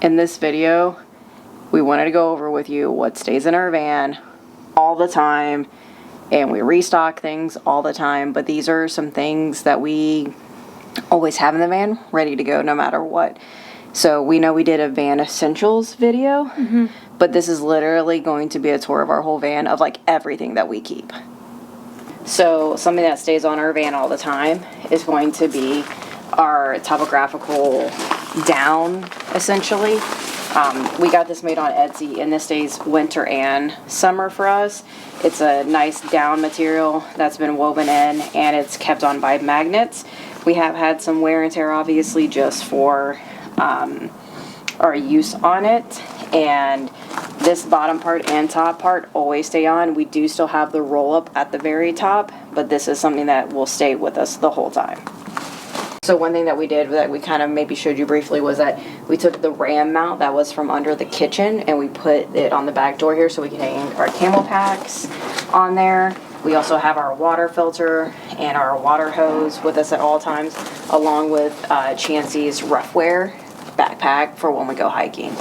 in this video, we wanted to go over with you what stays in our van all the time, and we restock things all the time, but these are some things that we always have in the van ready to go no matter what. So we know we did a van essentials video, but this is literally going to be a tour of our whole van of like everything that we keep. So something that stays on our van all the time is going to be our topographical down, essentially. We got this made on Etsy, and this stays winter and summer for us. It's a nice down material that's been woven in, and it's kept on by magnets. We have had some wear and tear, obviously, just for our use on it, and this bottom part and top part always stay on. We do still have the roll up at the very top, but this is something that will stay with us the whole time. So one thing that we did that we kind of maybe showed you briefly was that we took the ram mount that was from under the kitchen and we put it on the back door here so we can hang our camel packs on there. We also have our water filter and our water hose with us at all times, along with Chancey's rough wear backpack for when we go hiking.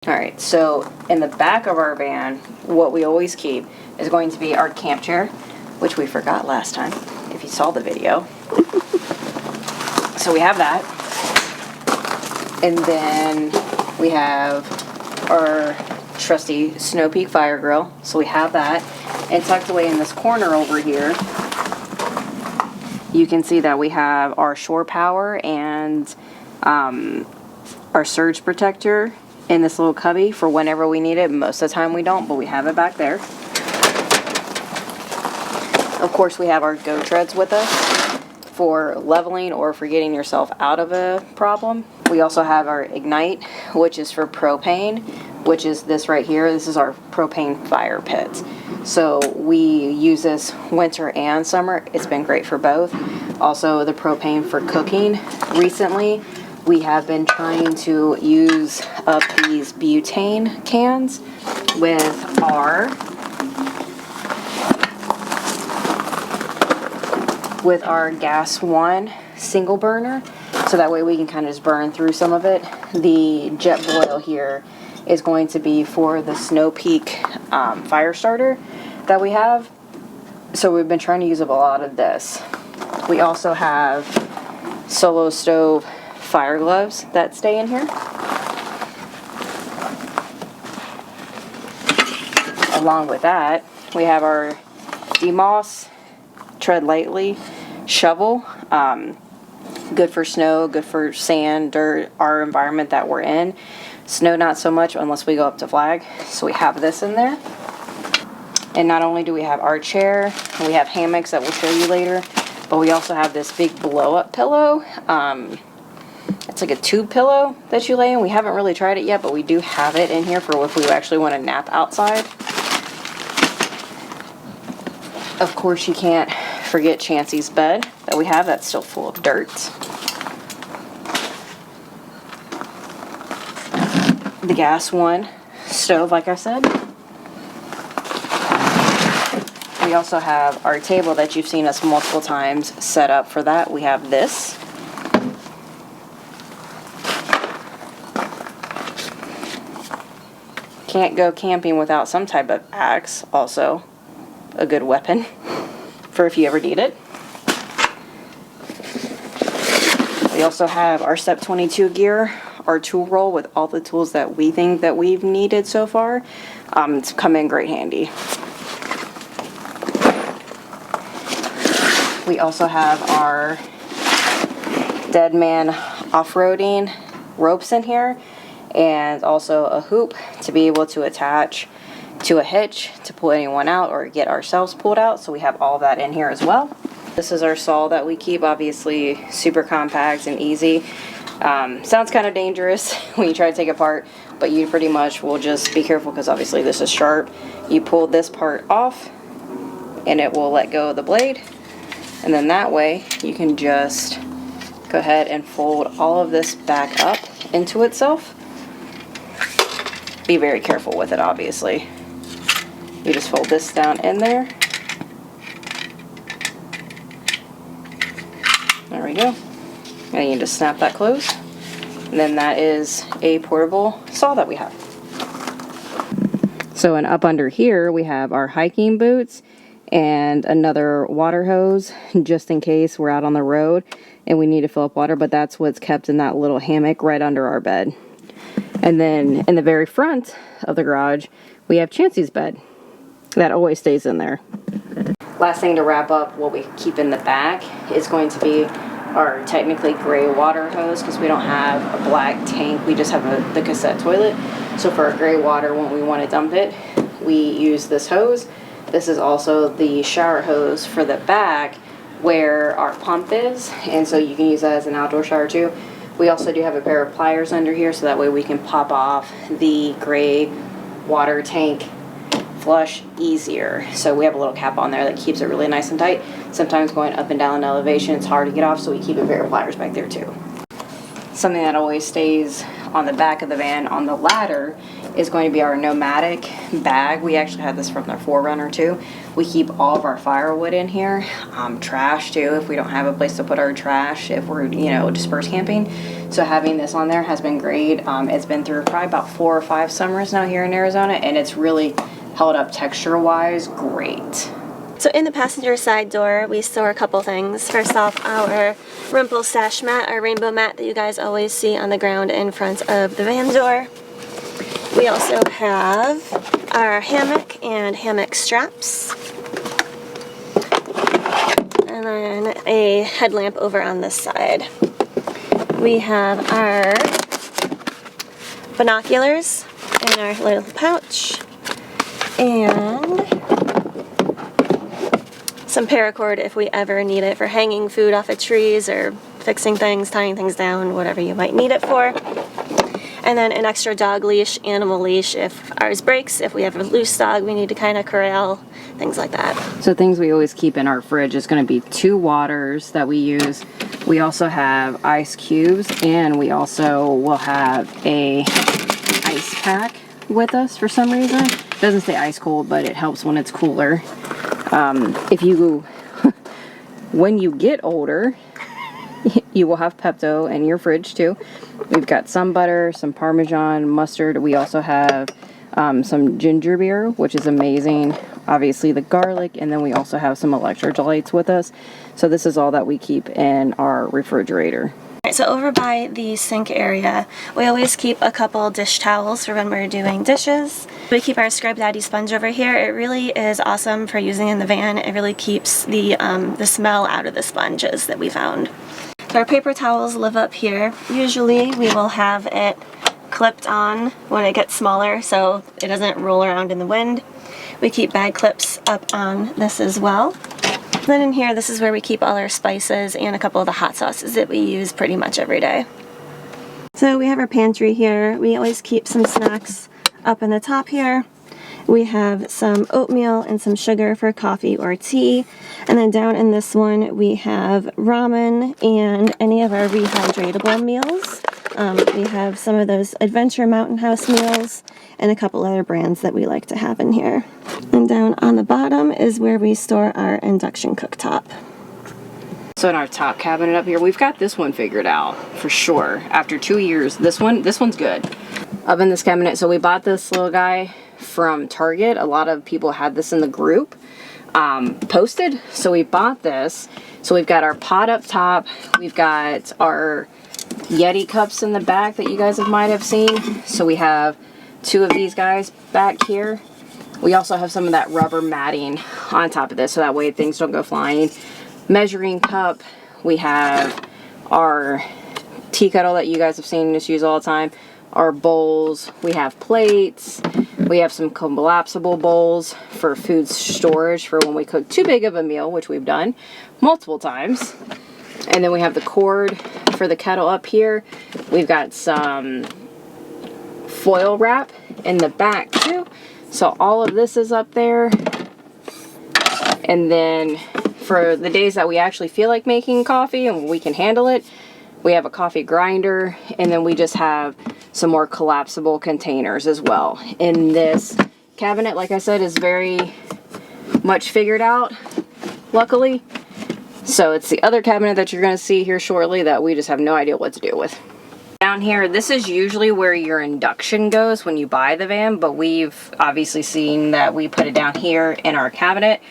Alright, so in the back of our van, what we always keep is going to be our camp chair, which we forgot last time, if you saw the video. So we have that, and then we have our trusty Snow Peak fire grill, so we have that, and tucked away in this corner over here, you can see that we have our shore power and our surge protector in this little cubby for whenever we need it. Most of the time we don't, but we have it back there. Of course, we have our Go Treads with us for leveling or for getting yourself out of a problem. We also have our Ignite, which is for propane, which is this right here. This is our propane fire pit. So we use this winter and summer. It's been great for both. Also the propane for cooking. Recently, we have been trying to use up these butane cans with our Gas One single burner, so that way we can kind of just burn through some of it. The Jetboil here is going to be for the Snow Peak fire starter that we have, so we've been trying to use up a lot of this. We also have Solo Stove fire gloves that stay in here, along with that we have our DeMoss Tread Lightly shovel. Good for snow, good for sand, dirt, our environment that we're in. Snow not so much unless we go up to Flag, so we have this in there. And not only do we have our chair, we have hammocks that we'll show you later, but we also have this big blow-up pillow. It's like a tube pillow that you lay in. We haven't really tried it yet, but we do have it in here for if we actually want to nap outside. Of course, you can't forget Chancey's bed that we have that's still full of dirt. The Gas One stove, like I said. We also have our table that you've seen us multiple times set up for that. We have this. Can't go camping without some type of axe, also a good weapon for if you ever need it. We also have our Step 22 gear, our tool roll with all the tools that we think that we've needed so far. It's come in great handy. We also have our Dead Man off-roading ropes in here, and also a hoop to be able to attach to a hitch to pull anyone out or get ourselves pulled out. So we have all that in here as well. This is our saw that we keep, obviously super compact and easy. Sounds kind of dangerous when you try to take it apart, but you pretty much will just be careful because obviously this is sharp. You pull this part off and it will let go of the blade, and then that way you can just go ahead and fold all of this back up into itself. Be very careful with it, obviously. You just fold this down in there. There we go. And you just snap that closed. And then that is a portable saw that we have. So, and up under here we have our hiking boots and another water hose just in case we're out on the road and we need to fill up water, but that's what's kept in that little hammock right under our bed. And then in the very front of the garage, we have Chancey's bed. That always stays in there. Last thing to wrap up what we keep in the back is going to be our technically gray water hose, because we don't have a black tank, we just have the cassette toilet. So for our gray water, when we want to dump it, we use this hose. This is also the shower hose for the back where our pump is, and so you can use that as an outdoor shower too. We also do have a pair of pliers under here, so that way we can pop off the gray water tank flush easier. So we have a little cap on there that keeps it really nice and tight. Sometimes going up and down in elevation, it's hard to get off, so we keep a pair of pliers back there too. Something that always stays on the back of the van on the ladder is going to be our nomadic bag. We actually had this from their 4Runner too. We keep all of our firewood in here, trash too if we don't have a place to put our trash if we're dispersed camping. So having this on there has been great. It's been through probably about 4 or 5 summers now here in Arizona, and it's really held up texture wise great. So in the passenger side door, we store a couple things. First off, our Rumple Stash mat, our rainbow mat that you guys always see on the ground in front of the van door. We also have our hammock and hammock straps. And then a headlamp over on this side. We have our binoculars in our little pouch. And some paracord if we ever need it for hanging food off of trees or fixing things, tying things down, whatever you might need it for. And then an extra dog leash, animal leash if ours breaks, if we have a loose dog we need to kind of corral, things like that. So things we always keep in our fridge is going to be 2 waters that we use. We also have ice cubes, and we also will have a ice pack with us for some reason. It doesn't say ice cold, but it helps when it's cooler. When you get older, you will have Pepto in your fridge too. We've got some butter, some Parmesan, mustard. We also have some ginger beer, which is amazing. Obviously the garlic, and then we also have some electrolytes with us. So this is all that we keep in our refrigerator. So over by the sink area, we always keep a couple dish towels for when we're doing dishes. We keep our Scrub Daddy sponge over here. It really is awesome for using in the van. It really keeps the smell out of the sponges that we found. So our paper towels live up here. Usually we will have it clipped on when it gets smaller so it doesn't roll around in the wind. We keep bag clips up on this as well. Then in here, this is where we keep all our spices and a couple of the hot sauces that we use pretty much every day. So we have our pantry here. We always keep some snacks up in the top here. We have some oatmeal and some sugar for coffee or tea. And then down in this one, we have ramen and any of our rehydratable meals. We have some of those Adventure Mountain House meals and a couple other brands that we like to have in here. And down on the bottom is where we store our induction cooktop. So in our top cabinet up here, we've got this one figured out for sure. After 2 years, this one's good. Up in this cabinet, so we bought this little guy from Target. A lot of people had this in the group posted, so we bought this. So we've got our pot up top. We've got our Yeti cups in the back that you guys might have seen. So we have 2 of these guys back here. We also have some of that rubber matting on top of this, so that way things don't go flying. Measuring cup. We have our tea kettle that you guys have seen us use all the time. Our bowls. We have plates. We have some collapsible bowls for food storage for when we cook too big of a meal, which we've done multiple times. And then we have the cord for the kettle up here. We've got some foil wrap in the back too. So all of this is up there. And then for the days that we actually feel like making coffee and we can handle it, we have a coffee grinder, and then we just have some more collapsible containers as well. And this cabinet, like I said, is very much figured out, luckily. So it's the other cabinet that you're going to see here shortly that we just have no idea what to do with. Down here, this is usually where your induction goes when you buy the van, but we've obviously seen that we put it down here in our cabinet.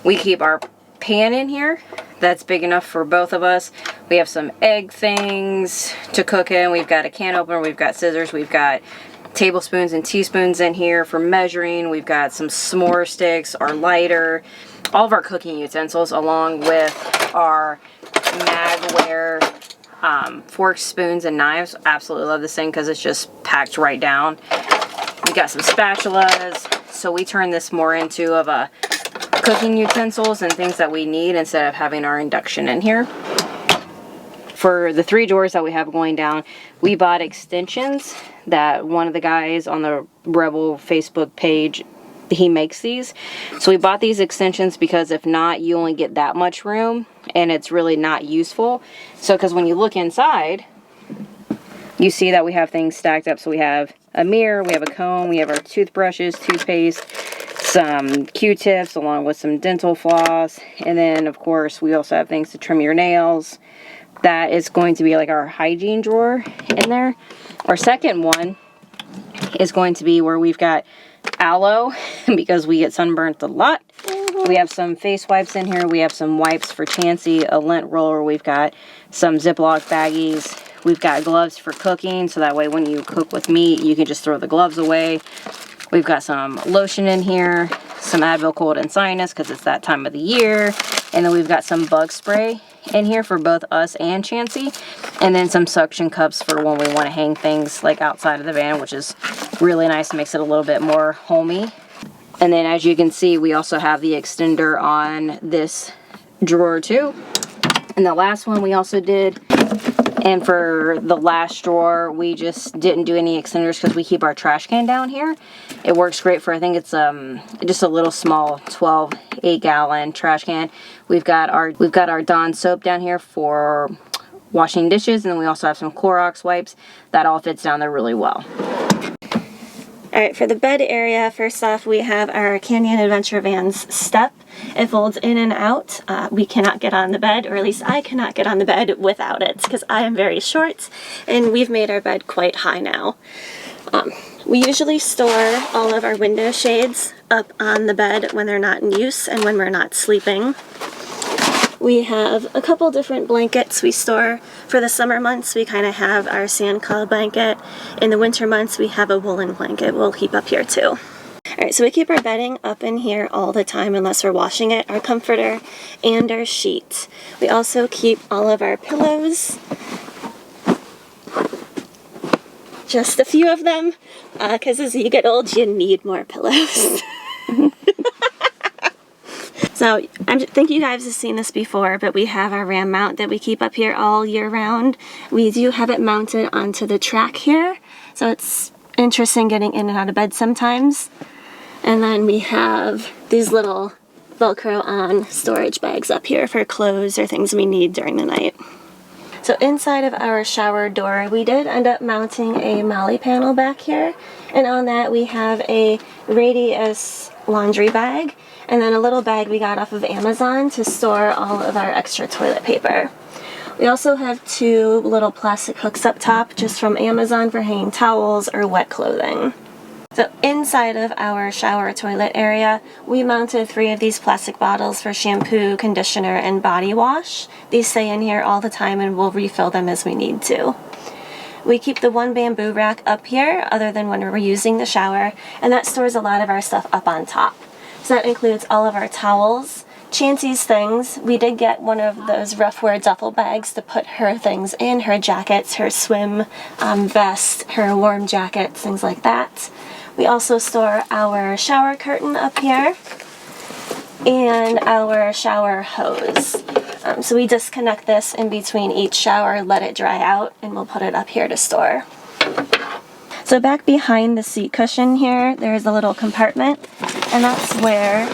We keep our pan in here. That's big enough for both of us. We have some egg things to cook in. We've got a can opener, we've got scissors, we've got tablespoons and teaspoons in here for measuring. We've got some s'more sticks, our lighter, all of our cooking utensils, along with our Magware forks, spoons, and knives. Absolutely love this thing because it's just packed right down. We got some spatulas, so we turn this more into of a cooking utensils and things that we need instead of having our induction in here. For the 3 drawers that we have going down, we bought extensions that one of the guys on the Rebel Facebook page, he makes these. So we bought these extensions because if not, you only get that much room and it's really not useful. So because when you look inside, you see that we have things stacked up. So we have a mirror, we have a comb, we have our toothbrushes, toothpaste, some Q-tips along with some dental floss, and then of course we also have things to trim your nails. That is going to be like our hygiene drawer in there. Our second one is going to be where we've got aloe because we get sunburnt a lot. We have some face wipes in here. We have some wipes for Chansey, a lint roller. We've got some Ziploc baggies. We've got gloves for cooking, so that way when you cook with meat, you can just throw the gloves away. We've got some lotion in here, some Advil Cold and Sinus because it's that time of the year. And then we've got some bug spray in here for both us and Chansey. And then some suction cups for when we want to hang things like outside of the van, which is really nice. Makes it a little bit more homey. And then as you can see, we also have the extender on this drawer too. And the last one we also did. And for the last drawer, we just didn't do any extenders because we keep our trash can down here. It works great for, I think it's just a little small 12 8-gallon trash can. We've got our Dawn soap down here for washing dishes, and then we also have some Clorox wipes. That all fits down there really well. Alright, for the bed area, first off we have our Canyon Adventure Van's step. It folds in and out. We cannot get on the bed, or at least I cannot get on the bed without it, because I am very short, and we've made our bed quite high now. We usually store all of our window shades up on the bed when they're not in use and when we're not sleeping. We have a couple different blankets we store. For the summer months, we kind of have our sand cloud blanket. In the winter months, we have a woolen blanket we'll keep up here too. Alright, so we keep our bedding up in here all the time unless we're washing it, our comforter and our sheet. We also keep all of our pillows. Just a few of them, because as you get old, you need more pillows. So, I think you guys have seen this before, but we have our RAM mount that we keep up here all year round. We do have it mounted onto the track here, so it's interesting getting in and out of bed sometimes. And then we have these little Velcro on storage bags up here for clothes or things we need during the night. So inside of our shower door, we did end up mounting a Molly panel back here, and on that we have a Radius laundry bag, and then a little bag we got off of Amazon to store all of our extra toilet paper. We also have 2 little plastic hooks up top just from Amazon for hanging towels or wet clothing. So inside of our shower toilet area, we mounted 3 of these plastic bottles for shampoo, conditioner, and body wash. These stay in here all the time and we'll refill them as we need to. We keep the 1 bamboo rack up here other than when we're using the shower, and that stores a lot of our stuff up on top. So that includes all of our towels, Chansey's things. We did get one of those Roughwear duffel bags to put her things in, her jackets, her swim vest, her warm jackets, things like that. We also store our shower curtain up here and our shower hose. So we disconnect this in between each shower, let it dry out, and we'll put it up here to store. So back behind the seat cushion here, there's a little compartment, and that's where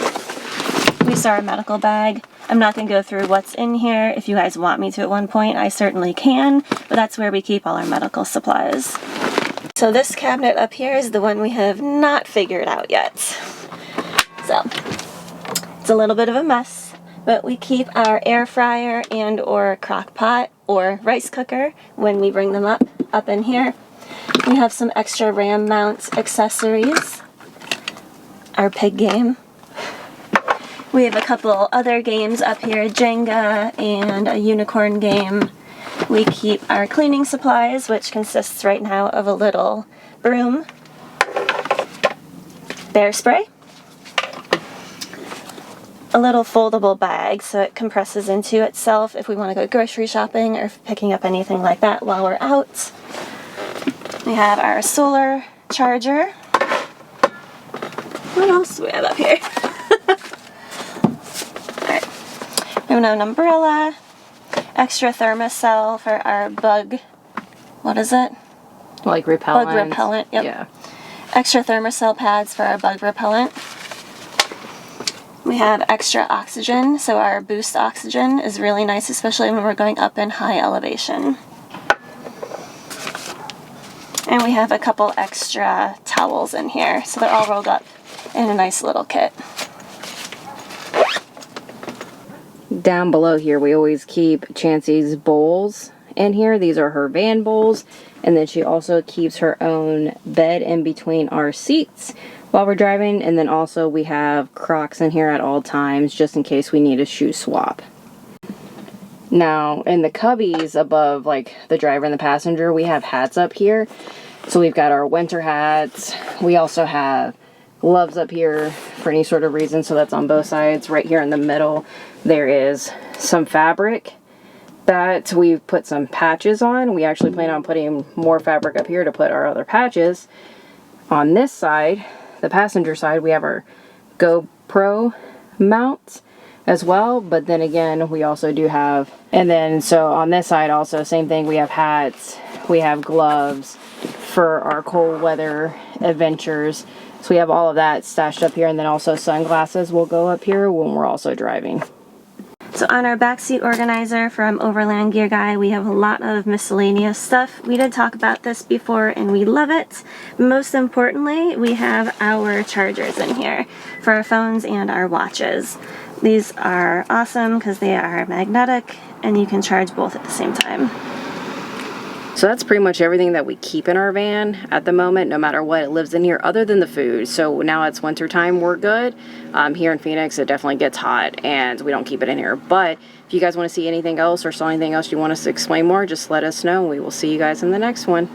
we store our medical bag. I'm not going to go through what's in here. If you guys want me to at one point, I certainly can, but that's where we keep all our medical supplies. So this cabinet up here is the one we have not figured out yet. So it's a little bit of a mess, but we keep our air fryer and or crock pot or rice cooker when we bring them up up in here. We have some extra RAM mount accessories. Our pig game. We have a couple other games up here, Jenga and a unicorn game. We keep our cleaning supplies, which consists right now of a little broom, bear spray, a little foldable bag so it compresses into itself if we want to go grocery shopping or picking up anything like that while we're out. We have our solar charger. What else do we have up here? Alright. We have an umbrella, extra thermocell for our bug. What is it? Like repellent. Bug repellent, yep. Yeah. Extra thermocell pads for our bug repellent. We have extra oxygen, so our boost oxygen is really nice, especially when we're going up in high elevation. And we have a couple extra towels in here, so they're all rolled up in a nice little kit. Down below here, we always keep Chancey's bowls in here. These are her van bowls. And then she also keeps her own bed in between our seats while we're driving. And then also we have Crocs in here at all times, just in case we need a shoe swap. Now, in the cubbies above, like, the driver and the passenger, we have hats up here. So we've got our winter hats. We also have gloves up here for any sort of reason, so that's on both sides. Right here in the middle, there is some fabric that we've put some patches on. We actually plan on putting more fabric up here to put our other patches. On this side, the passenger side, we have our GoPro mount as well, but then again, we also do have, and then so on this side also, same thing, we have hats, we have gloves for our cold weather adventures. So we have all of that stashed up here, and then also sunglasses will go up here when we're also driving. So on our backseat organizer from Overland Gear Guy, we have a lot of miscellaneous stuff. We did talk about this before and we love it. Most importantly, we have our chargers in here for our phones and our watches. These are awesome because they are magnetic and you can charge both at the same time. So that's pretty much everything that we keep in our van at the moment, no matter what. It lives in here other than the food. So now it's winter time, we're good. Here in Phoenix, it definitely gets hot and we don't keep it in here. But if you guys want to see anything else or saw anything else you want us to explain more, just let us know. We will see you guys in the next one.